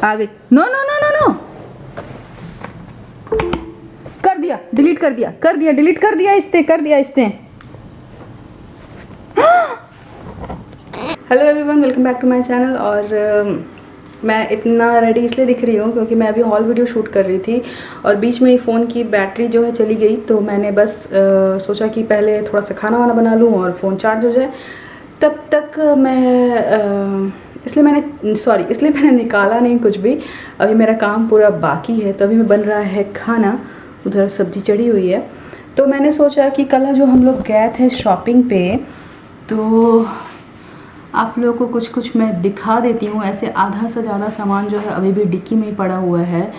आ गई। No no no no no, कर दिया, डिलीट कर दिया, कर दिया, डिलीट कर दिया, इसने कर दिया इसने। Hello everyone, welcome back to my channel. और मैं इतना रेडी इसलिए दिख रही हूँ क्योंकि मैं अभी हॉल वीडियो शूट कर रही थी और बीच में ही फ़ोन की बैटरी जो है चली गई। तो मैंने बस सोचा कि पहले थोड़ा सा खाना वाना बना लूँ और फ़ोन चार्ज हो जाए। तब तक मैं इसलिए मैंने निकाला नहीं कुछ भी। अभी मेरा काम पूरा बाकी है। तो अभी बन रहा है खाना, उधर सब्जी चढ़ी हुई है। तो मैंने सोचा कि कल जो हम लोग गए थे शॉपिंग पे, तो आप लोगों को कुछ मैं दिखा देती हूँ। ऐसे आधा से ज़्यादा सामान जो है अभी भी डिक्की में ही पड़ा हुआ है।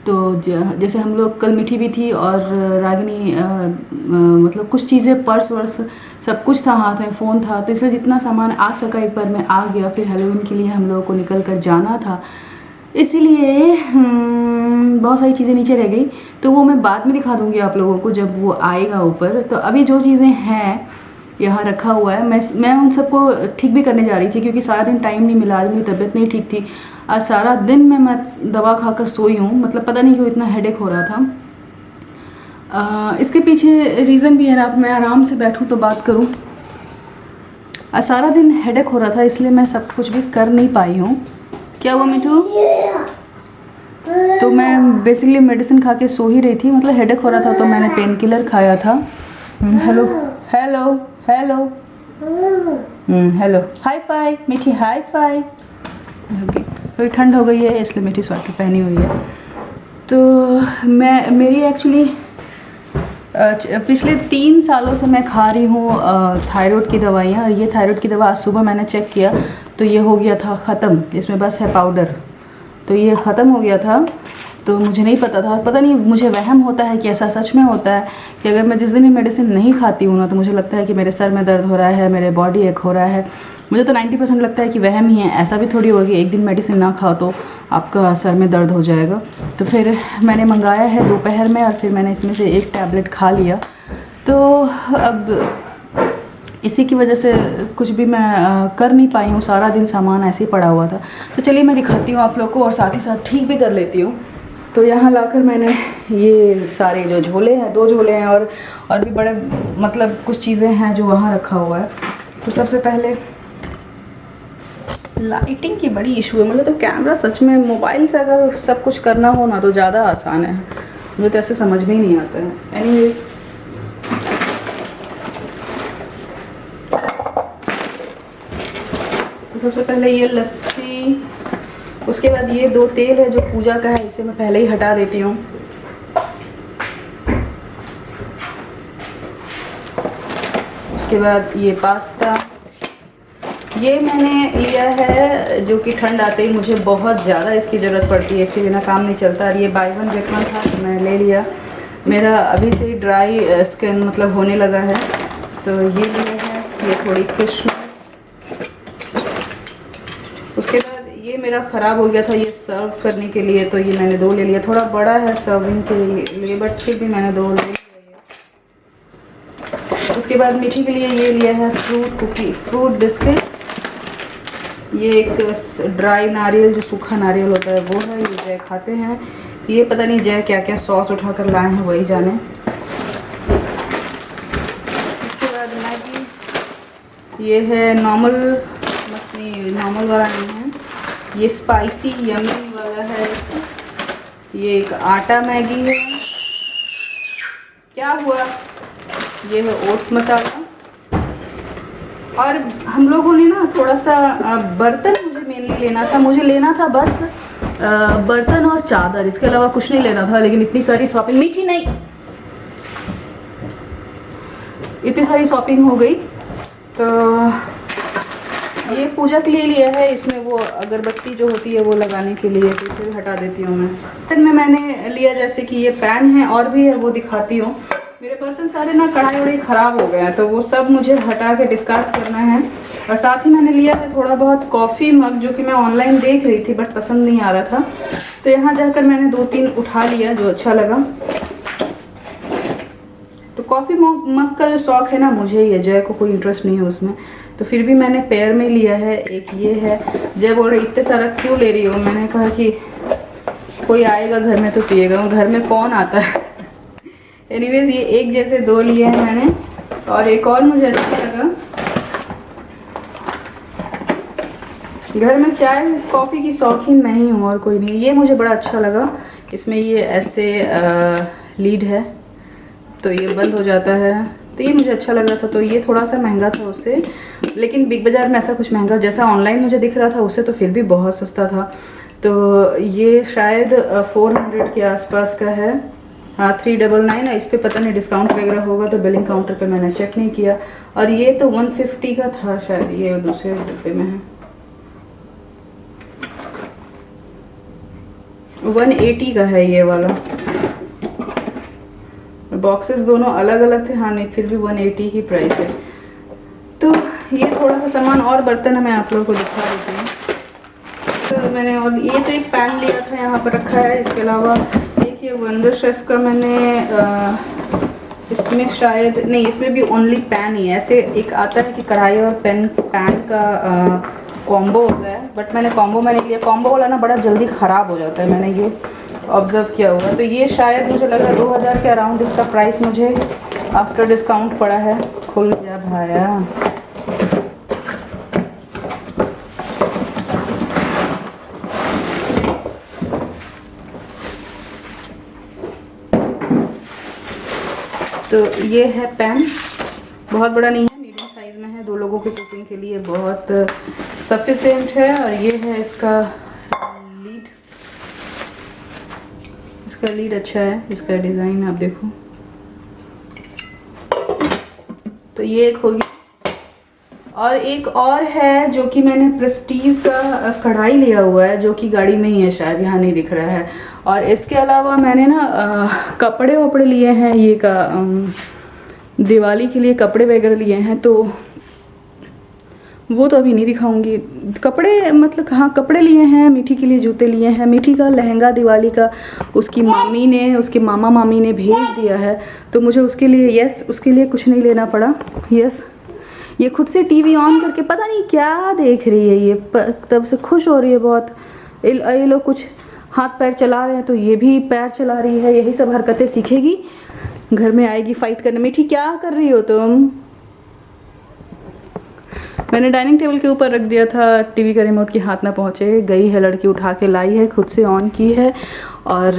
तो जैसे हम लोग कल मीठी भी थी और रागिनी मतलब कुछ चीज़ें पर्स वर्स सब कुछ था हाथ में, फ़ोन था। तो इसलिए जितना सामान आ सका एक बार में आ गया। फिर हैलोवीन के लिए हम लोगों को निकल कर जाना था, इसीलिए बहुत सारी चीज़ें नीचे रह गई। तो वो मैं बाद में दिखा दूँगी आप लोगों को जब वो आएगा ऊपर। तो अभी जो चीज़ें हैं यहाँ रखा हुआ है, मैं उन सबको ठीक भी करने जा रही थी क्योंकि सारा दिन टाइम नहीं मिला। आज मेरी तबीयत नहीं ठीक थी। आज सारा दिन मैं दवा खाकर सोई हूँ। मतलब पता नहीं क्यों इतना हेडेक हो रहा था। इसके पीछे रीज़न भी है ना, मैं आराम से बैठूँ तो बात करूँ। आज सारा दिन हेडेक हो रहा था, इसलिए मैं सब कुछ भी कर नहीं पाई हूँ। क्या हुआ मिठू? तो मैं बेसिकली मेडिसिन खा के सो ही रही थी। मतलब हेडेक हो रहा था तो मैंने पेन किलर खाया था। Hello hello hello hello, hi fi मीठी, हाई फाई। थोड़ी ठंड हो गई है इसलिए मीठी स्वेटर पहनी हुई है। तो मेरी एक्चुअली पिछले 3 सालों से मैं खा रही हूँ थायराइड की दवाइयाँ। और ये थायराइड की दवा आज सुबह मैंने चेक किया तो ये हो गया था ख़त्म। इसमें बस है पाउडर, तो ये ख़त्म हो गया था। तो मुझे नहीं पता था, पता नहीं मुझे वहम होता है कि ऐसा सच में होता है कि अगर मैं जिस दिन ये मेडिसिन नहीं खाती हूँ ना तो मुझे लगता है कि मेरे सर में दर्द हो रहा है, मेरे बॉडी एक हो रहा है। मुझे तो 90% लगता है कि वहम ही है। ऐसा भी थोड़ी होगी एक दिन मेडिसिन ना खाओ तो आपका सर में दर्द हो जाएगा। तो फिर मैंने मंगाया है दोपहर में और फिर मैंने इसमें से एक टैबलेट खा लिया। तो अब इसी की वजह से कुछ भी मैं कर नहीं पाई हूँ। सारा दिन सामान ऐसे ही पड़ा हुआ था। तो चलिए मैं दिखाती हूँ आप लोग को और साथ ही साथ ठीक भी कर लेती हूँ। तो यहाँ लाकर मैंने ये सारे जो झोले हैं, 2 झोले हैं और भी बड़े मतलब कुछ चीज़ें हैं जो वहाँ रखा हुआ है। तो सबसे पहले लाइटिंग की बड़ी इशू है। मुझे तो कैमरा सच में मोबाइल से अगर सब कुछ करना हो ना तो ज़्यादा आसान है। मुझे तो ऐसे समझ में ही नहीं आता है। एनीवेज, तो सबसे पहले ये लस्सी, उसके बाद ये 2 तेल है जो पूजा का है, इसे मैं पहले ही हटा देती हूँ। उसके बाद ये पास्ता, ये मैंने लिया है जो कि ठंड आते ही मुझे बहुत ज़्यादा इसकी ज़रूरत पड़ती है, इसके बिना काम नहीं चलता। और ये बाय वन गेट वन था तो मैं ले लिया। मेरा अभी से ड्राई स्किन मतलब होने लगा है तो ये लिया है। ये थोड़ी किशमिश। उसके बाद ये मेरा ख़राब हो गया था ये सर्व करने के लिए, तो ये मैंने 2 ले लिया। थोड़ा बड़ा है सर्विंग के लिए बट फिर भी मैंने 2 ले लिया। उसके बाद मीठी के लिए ये लिया है फ्रूट बिस्किट। ये एक ड्राई नारियल जो सूखा नारियल होता है वो है, ये जय खाते हैं। ये पता नहीं जय क्या क्या सॉस उठा कर लाए हैं वही जाने। उसके बाद मैगी, ये है नॉर्मल वाला नहीं है, ये स्पाइसी यमी वाला है। ये एक आटा मैगी है। क्या हुआ? ये है ओट्स मसाला। और हम लोगों ने ना थोड़ा सा बर्तन मुझे मेनली लेना था। मुझे लेना था बस बर्तन और चादर, इसके अलावा कुछ नहीं लेना था। लेकिन इतनी सारी शॉपिंग, मीठी नहीं, इतनी सारी शॉपिंग हो गई। तो ये पूजा के लिए लिया है। इसमें वो अगरबत्ती जो होती है वो लगाने के लिए, तो इसे हटा देती हूँ मैं। फिर मैंने लिया जैसे कि ये पैन है और भी है, वो दिखाती हूँ। मेरे बर्तन सारे ना कढ़ाई वढ़ाई ख़राब हो गए हैं तो वो सब मुझे हटा के डिस्कार्ड करना है। और साथ ही मैंने लिया है थोड़ा बहुत कॉफ़ी मग जो कि मैं ऑनलाइन देख रही थी बट पसंद नहीं आ रहा था। तो यहाँ जाकर मैंने 2-3 उठा लिया जो अच्छा लगा। तो कॉफ़ी मग का जो शौक़ है ना मुझे, ये जय को कोई इंटरेस्ट नहीं है उसमें। तो फिर भी मैंने पेयर में लिया है। एक ये है। जब बोल रहे इतने सारा क्यों ले रही हो, मैंने कहा कि कोई आएगा घर में तो पिएगा, घर में कौन आता है। एनीवेज ये एक जैसे 2 लिए हैं मैंने। और एक और मुझे अच्छा लगा, घर में चाय कॉफ़ी की शौकीन नहीं हूँ और कोई नहीं, ये मुझे बड़ा अच्छा लगा। इसमें ये ऐसे लीड है तो ये बंद हो जाता है, तो ये मुझे अच्छा लग रहा था। तो ये थोड़ा सा महंगा था उससे, लेकिन बिग बाज़ार में ऐसा कुछ महंगा जैसा ऑनलाइन मुझे दिख रहा था उससे तो फिर भी बहुत सस्ता था। तो ये शायद 400 के आसपास का है। हाँ 399 है। इस पर पता नहीं डिस्काउंट वगैरह होगा, तो बिलिंग काउंटर पे मैंने चेक नहीं किया। और ये तो 150 का था शायद, ये दूसरे डिब्बे में है 180 का है ये वाला। बॉक्सेस दोनों अलग अलग थे, हाँ नहीं फिर भी 180 की प्राइस है। तो ये थोड़ा सा सामान और बर्तन है, मैं आप लोगों को दिखा देती हूँ। तो मैंने, और ये तो एक पैन लिया था यहाँ पर रखा है। इसके अलावा एक ये वंडर शेफ का मैंने इसमें शायद नहीं, इसमें भी ओनली पैन ही है। ऐसे एक आता है कि कढ़ाई और पैन का कॉम्बो होता है, बट मैंने कॉम्बो में नहीं लिया। कॉम्बो वाला ना बड़ा जल्दी ख़राब हो जाता है, मैंने ये ऑब्ज़र्व किया हुआ है। तो ये शायद मुझे लग रहा है 2000 के अराउंड इसका प्राइस मुझे आफ्टर डिस्काउंट पड़ा है। खुल गया भाया। तो ये है पैन, बहुत बड़ा नहीं है, मीडियम साइज़ में है, 2 लोगों के कुकिंग के लिए बहुत सफिशिएंट है। और ये है इसका लीड, इसका लीड अच्छा है, इसका डिज़ाइन आप देखो। तो ये एक होगी। और एक और है जो कि मैंने प्रेस्टीज का कढ़ाई लिया हुआ है, जो कि गाड़ी में ही है शायद, यहाँ नहीं दिख रहा है। और इसके अलावा मैंने ना कपड़े वपड़े लिए हैं, ये का दिवाली के लिए कपड़े वगैरह लिए हैं, तो वो तो अभी नहीं दिखाऊंगी। कपड़े मतलब हाँ कपड़े लिए हैं, मीठी के लिए जूते लिए हैं। मीठी का लहंगा दिवाली का उसकी मामी ने, उसके मामा मामी ने भेज दिया है, तो मुझे उसके लिए यस उसके लिए कुछ नहीं लेना पड़ा। यस ये खुद से टीवी ऑन करके पता नहीं क्या देख रही है, ये तब से खुश हो रही है बहुत। ये लोग कुछ हाथ पैर चला रहे हैं तो ये भी पैर चला रही है, यही सब हरकतें सीखेगी, घर में आएगी फाइट करने। मीठी क्या कर रही हो तुम? मैंने डाइनिंग टेबल के ऊपर रख दिया था टीवी का रिमोट की हाथ ना पहुँचे। गई है लड़की उठा के लाई है, खुद से ऑन की है। और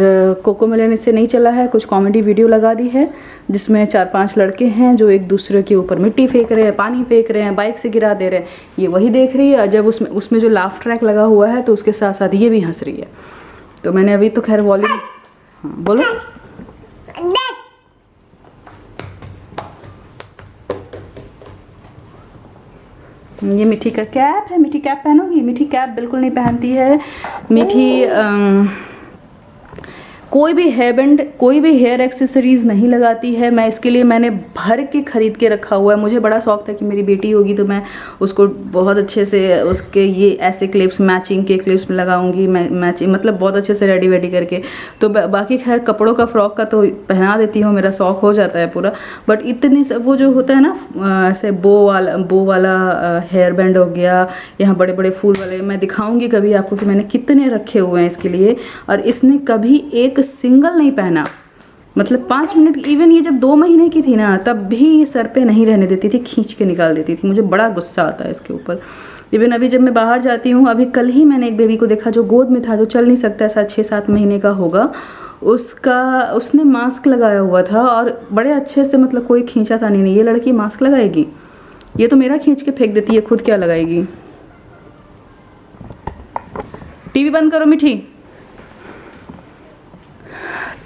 कोको मेलन इससे नहीं चला है, कुछ कॉमेडी वीडियो लगा दी है जिसमें 4-5 लड़के हैं जो एक दूसरे के ऊपर मिट्टी फेंक रहे हैं, पानी फेंक रहे हैं, बाइक से गिरा दे रहे हैं, ये वही देख रही है। जब उसमें जो लाफ ट्रैक लगा हुआ है तो उसके साथ साथ ये भी हंस रही है। तो मैंने अभी तो खैर वॉल्यूम, हाँ बोलो। ये मीठी का कैप है, मीठी कैप पहनोगी? मीठी कैप बिल्कुल नहीं पहनती है मीठी। कोई भी हेयर बैंड, कोई भी हेयर एक्सेसरीज़ नहीं लगाती है। मैं इसके लिए मैंने भर के ख़रीद के रखा हुआ है। मुझे बड़ा शौक था कि मेरी बेटी होगी तो मैं उसको बहुत अच्छे से उसके ये ऐसे क्लिप्स, मैचिंग के क्लिप्स में लगाऊंगी, मैचिंग मतलब बहुत अच्छे से रेडी वेडी करके। तो बाकी खैर कपड़ों का, फ्रॉक का तो पहना देती हूँ, मेरा शौक हो जाता है पूरा। बट इतनी वो जो होता है ना ऐसे बो वाला हेयर बैंड हो गया, यहाँ बड़े बड़े फूल वाले, मैं दिखाऊँगी कभी आपको कि मैंने कितने रखे हुए हैं इसके लिए। और इसने कभी एक सिंगल नहीं पहना, मतलब 5 मिनट। इवन ये जब 2 महीने की थी ना तब भी सर पे नहीं रहने देती थी, खींच के निकाल देती थी। मुझे बड़ा गुस्सा आता है इसके ऊपर। इवन अभी जब मैं बाहर जाती हूँ, अभी कल ही मैंने एक बेबी को देखा जो गोद में था, जो चल नहीं सकता, ऐसा 6-7 महीने का होगा, उसने मास्क लगाया हुआ था और बड़े अच्छे से, मतलब कोई खींचा था नहीं। ये लड़की मास्क लगाएगी? ये तो मेरा खींच के फेंक देती है, खुद क्या लगाएगी। टीवी बंद करो मीठी।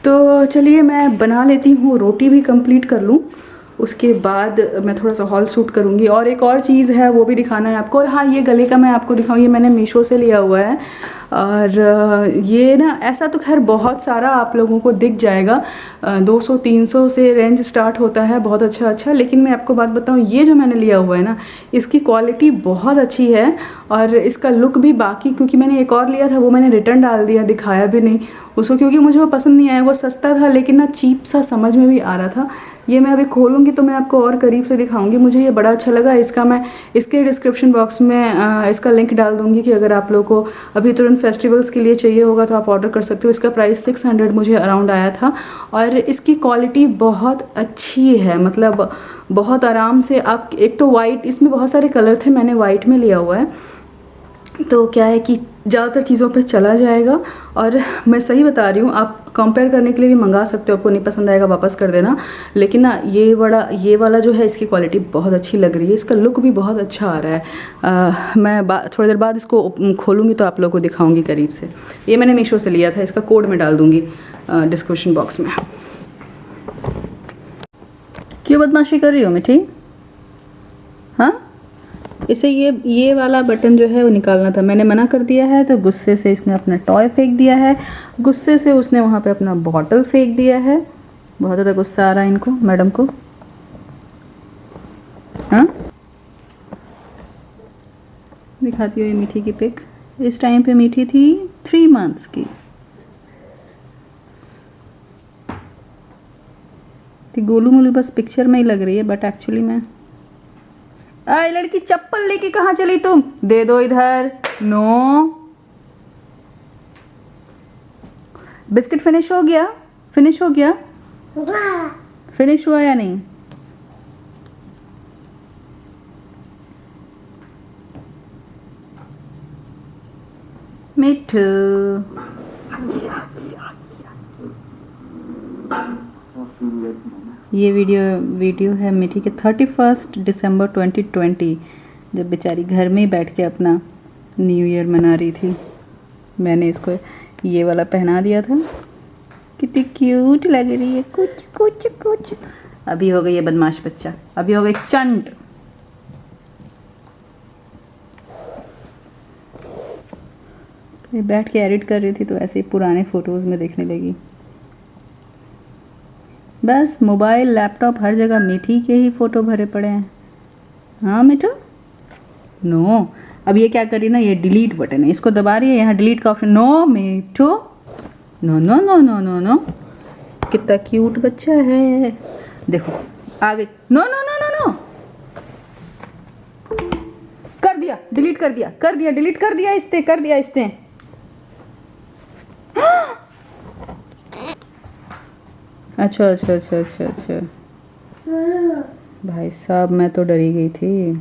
तो चलिए मैं बना लेती हूँ, रोटी भी कंप्लीट कर लूँ, उसके बाद मैं थोड़ा सा हॉल शूट करूँगी। और एक और चीज़ है वो भी दिखाना है आपको। और हाँ ये गले का मैं आपको दिखाऊँ, ये मैंने मीशो से लिया हुआ है। और ये ना ऐसा तो खैर बहुत सारा आप लोगों को दिख जाएगा, 200-300 से रेंज स्टार्ट होता है, बहुत अच्छा। लेकिन मैं आपको बात बताऊँ, ये जो मैंने लिया हुआ है ना, इसकी क्वालिटी बहुत अच्छी है और इसका लुक भी। बाकी क्योंकि मैंने एक और लिया था वो मैंने रिटर्न डाल दिया, दिखाया भी नहीं उसको, क्योंकि मुझे वो पसंद नहीं आया। वो सस्ता था लेकिन ना चीप सा समझ में भी आ रहा था, ये मैं अभी खोलूँगी तो मैं आपको और करीब से दिखाऊंगी। मुझे ये बड़ा अच्छा लगा। इसका मैं इसके डिस्क्रिप्शन बॉक्स में इसका लिंक डाल दूँगी कि अगर आप लोगों को अभी तुरंत फेस्टिवल्स के लिए चाहिए होगा तो आप ऑर्डर कर सकते हो। इसका प्राइस 600 मुझे अराउंड आया था और इसकी क्वालिटी बहुत अच्छी है, मतलब बहुत आराम से आप, एक तो वाइट, इसमें बहुत सारे कलर थे, मैंने वाइट में लिया हुआ है, तो क्या है कि ज़्यादातर चीज़ों पे चला जाएगा। और मैं सही बता रही हूँ, आप कंपेयर करने के लिए भी मंगा सकते हो, आपको नहीं पसंद आएगा वापस कर देना। लेकिन ना ये वाला जो है, इसकी क्वालिटी बहुत अच्छी लग रही है, इसका लुक भी बहुत अच्छा आ रहा है। मैं थोड़ी देर बाद इसको खोलूँगी तो आप लोगों को दिखाऊँगी करीब से। ये मैंने मीशो से लिया था, इसका कोड मैं डाल दूँगी डिस्क्रिप्शन बॉक्स में। क्यों बदमाशी कर रही हो मिठी? हाँ, इसे ये वाला बटन जो है वो निकालना था, मैंने मना कर दिया है, तो गुस्से से इसने अपना टॉय फेंक दिया है, गुस्से से उसने वहाँ पे अपना बॉटल फेंक दिया है। बहुत ज़्यादा गुस्सा आ रहा है इनको, मैडम को। हाँ, दिखाती हूँ ये मीठी की पिक। इस टाइम पे मीठी थी 3 मंथ्स की। गोलू मोलू बस पिक्चर में ही लग रही है, बट एक्चुअली मैं, आए लड़की, चप्पल लेके कहाँ चली तुम? दे दो इधर। नो, बिस्किट फिनिश हो गया? फिनिश हो गया? फिनिश हुआ या नहीं? मिठू, ये वीडियो है मीठी के 31 दिसंबर 2020, जब बेचारी घर में ही बैठ के अपना न्यू ईयर मना रही थी। मैंने इसको ये वाला पहना दिया था। कितनी क्यूट लग रही है, कुछ कुछ कुछ। अभी हो गई है बदमाश बच्चा, अभी हो गई चंट। ये बैठ के एडिट कर रही थी तो ऐसे ही पुराने फ़ोटोज़ में देखने लगी। बस मोबाइल, लैपटॉप, हर जगह मीठी के ही फ़ोटो भरे पड़े हैं। हाँ मिठू? नो, अब ये क्या कर रही है ना, ये डिलीट बटन है, इसको दबा रही है, यहाँ डिलीट का option. No Mithu, no no no no no no. कितना क्यूट बच्चा है, देखो आ गई। No no no no no, कर दिया, डिलीट कर दिया, कर दिया, डिलीट कर दिया, इसने कर दिया, इसने। अच्छा अच्छा अच्छा अच्छा अच्छा, भाई साहब मैं तो डरी गई थी।